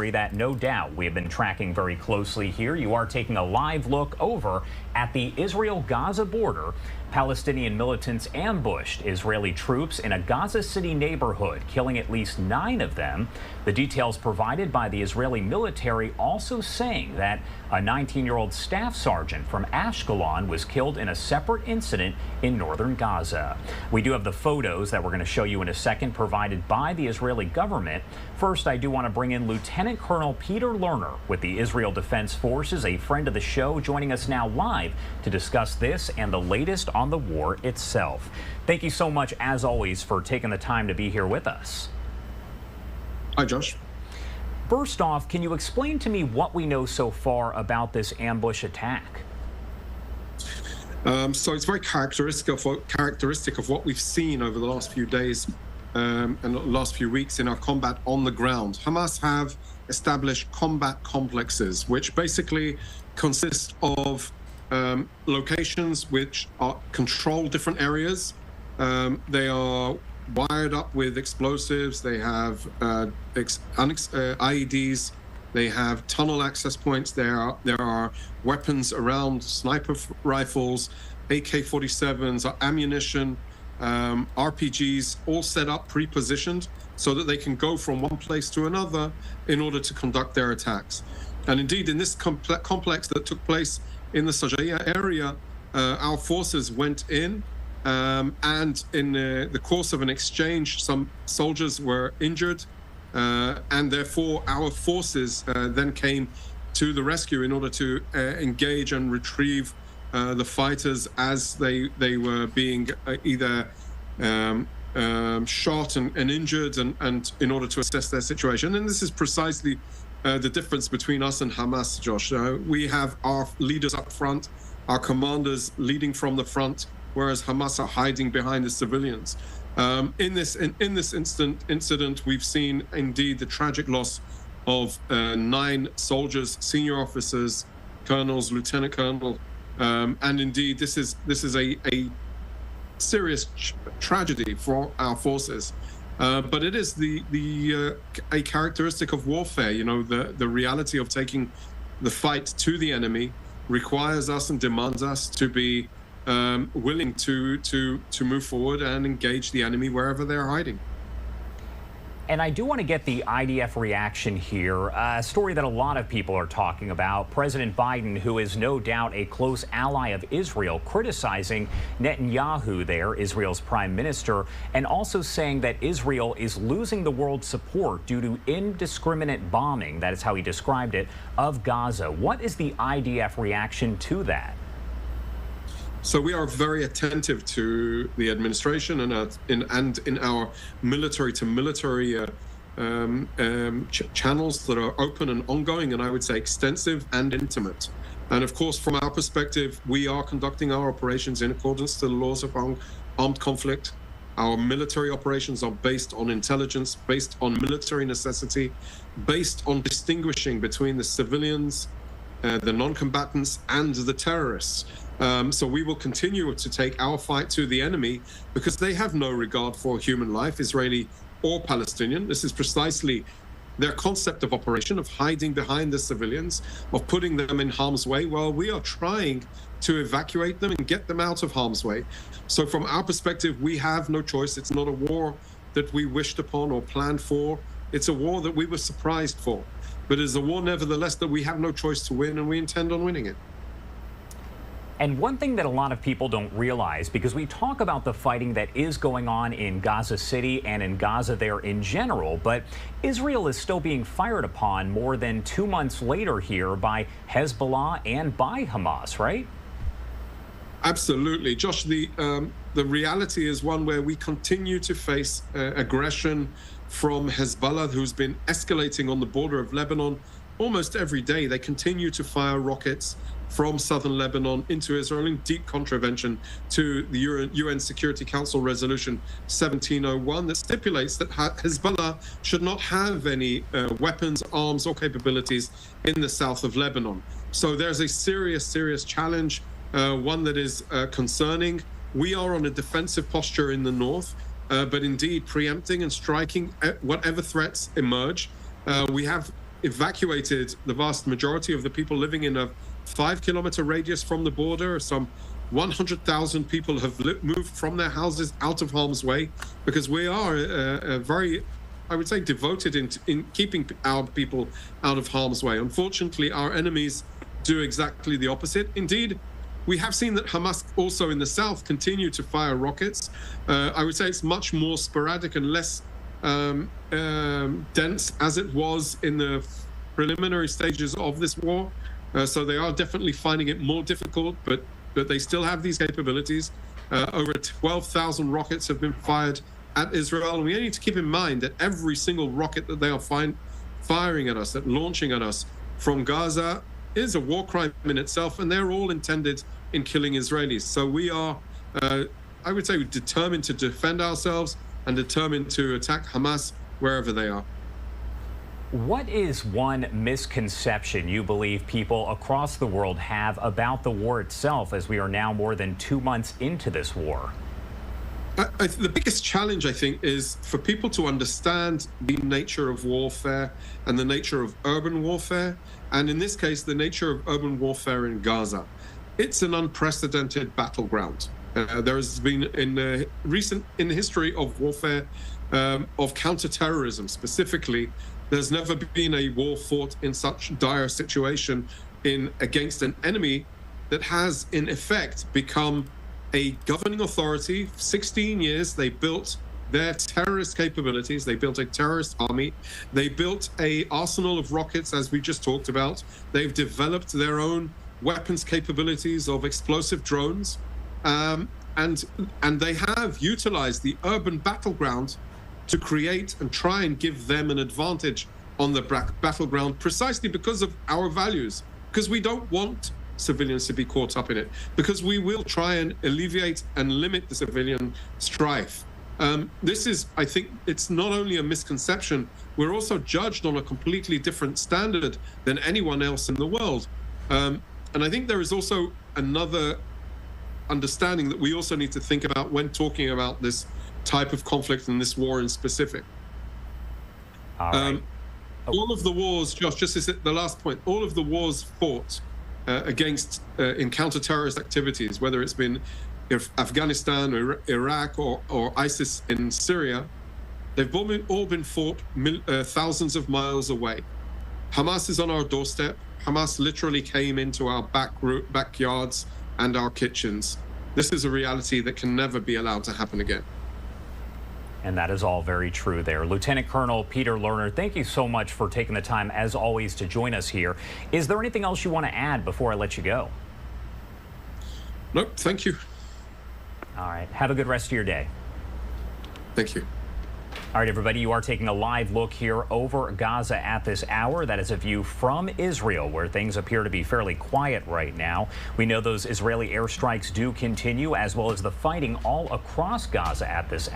story that no doubt we have been tracking very closely here. You are taking a live look over at the Israel-Gaza border. Palestinian militants ambushed Israeli troops in a Gaza City neighborhood, killing at least 9 of them. The details provided by the Israeli military also saying that a 19-year-old staff sergeant from Ashkelon was killed in a separate incident in northern Gaza. We do have the photos that we're going to show you in a second provided by the Israeli government. First, I do want to bring in Lieutenant Colonel Peter Lerner with the Israel Defense Forces, a friend of the show, joining us now live to discuss this and the latest on the war itself. Thank you so much, as always, for taking the time to be here with us. Hi, Josh. First off, can you explain to me what we know so far about this ambush attack? So it's very characteristic of what we've seen over the last few days and the last few weeks in our combat on the ground. Hamas have established combat complexes, which basically consist of locations which control different areas. They are wired up with explosives. They have IEDs. They have tunnel access points. There are weapons around, sniper rifles, AK-47s, ammunition, RPGs, all set up, pre-positioned, so that they can go from one place to another in order to conduct their attacks. And indeed, in this complex that took place in the Sajaya area, our forces went in, and in the course of an exchange, some soldiers were injured, and therefore our forces then came to the rescue in order to engage and retrieve the fighters as they were being either shot and injured, and in order to assess their situation. And this is precisely the difference between us and Hamas, Josh. We have our leaders up front, our commanders leading from the front, whereas Hamas are hiding behind the civilians. In this incident, we've seen indeed the tragic loss of 9 soldiers, senior officers, colonels, lieutenant colonel, and indeed this is a serious tragedy for our forces. But it is a characteristic of warfare. You know, the reality of taking the fight to the enemy requires us and demands us to be willing to move forward and engage the enemy wherever they're hiding. And I do want to get the IDF reaction here, a story that a lot of people are talking about. President Biden, who is no doubt a close ally of Israel, criticizing Netanyahu there, Israel's prime minister, and also saying that Israel is losing the world's support due to indiscriminate bombing, that is how he described it, of Gaza. What is the IDF reaction to that? So we are very attentive to the administration and in our military-to-military channels that are open and ongoing, and I would say extensive and intimate. And of course, from our perspective, we are conducting our operations in accordance to the laws of armed conflict. Our military operations are based on intelligence, based on military necessity, based on distinguishing between the civilians, the non-combatants, and the terrorists. So we will continue to take our fight to the enemy because they have no regard for human life, Israeli or Palestinian. This is precisely their concept of operation, of hiding behind the civilians, of putting them in harm's way while we are trying to evacuate them and get them out of harm's way. So from our perspective, we have no choice. It's not a war that we wished upon or planned for. It's a war that we were surprised for. But it's a war, nevertheless, that we have no choice to win, and we intend on winning it. And one thing that a lot of people don't realize, because we talk about the fighting that is going on in Gaza City and in Gaza there in general, but Israel is still being fired upon more than 2 months later here by Hezbollah and by Hamas, right? Absolutely. Josh, the reality is one where we continue to face aggression from Hezbollah, who's been escalating on the border of Lebanon almost every day. They continue to fire rockets from southern Lebanon into Israel in deep contravention to the UN Security Council Resolution 1701 that stipulates that Hezbollah should not have any weapons, arms, or capabilities in the south of Lebanon. So there's a serious challenge, one that is concerning. We are on a defensive posture in the north, but indeed preempting and striking whatever threats emerge. We have evacuated the vast majority of the people living in a 5-kilometer radius from the border. Some 100,000 people have moved from their houses out of harm's way, because we are very, I would say, devoted in keeping our people out of harm's way. Unfortunately, our enemies do exactly the opposite. Indeed, we have seen that Hamas also in the south continue to fire rockets. I would say it's much more sporadic and less dense as it was in the preliminary stages of this war. So they are definitely finding it more difficult, but they still have these capabilities. Over 12,000 rockets have been fired at Israel. And we need to keep in mind that every single rocket that they are firing at us, launching at us from Gaza, is a war crime in itself, and they're all intended in killing Israelis. So we are, I would say, determined to defend ourselves and determined to attack Hamas wherever they are. What is one misconception you believe people across the world have about the war itself, as we are now more than 2 months into this war? The biggest challenge, I think, is for people to understand the nature of warfare and the nature of urban warfare, and in this case, the nature of urban warfare in Gaza. It's an unprecedented battleground. There has been, in the history of warfare, of counterterrorism specifically, there's never been a war fought in such dire situation against an enemy that has, in effect, become a governing authority. 16 years, they built their terrorist capabilities. They built a terrorist army. They built an arsenal of rockets, as we just talked about. They've developed their own weapons capabilities of explosive drones. And they have utilized the urban battleground to create and try and give them an advantage on the battleground, precisely because of our values, because we don't want civilians to be caught up in it, because we will try and alleviate and limit the civilian strife. This is, I think, it's not only a misconception, we're also judged on a completely different standard than anyone else in the world. And I think there is also another understanding that we also need to think about when talking about this type of conflict and this war in specific. All right. All of the wars, Josh, just as the last point, all of the wars fought against in counter-terrorist activities, whether it's been Afghanistan or Iraq or ISIS in Syria, they've all been fought thousands of miles away. Hamas is on our doorstep. Hamas literally came into our backyards and our kitchens. This is a reality that can never be allowed to happen again. And that is all very true there. Lieutenant Colonel Peter Lerner, thank you so much for taking the time, as always, to join us here. Is there anything else you want to add before I let you go? Nope, thank you. All right, have a good rest of your day. Thank you. All right, everybody, you are taking a live look here over Gaza at this hour. That is a view from Israel, where things appear to be fairly quiet right now. We know those Israeli airstrikes do continue, as well as the fighting all across Gaza at this hour.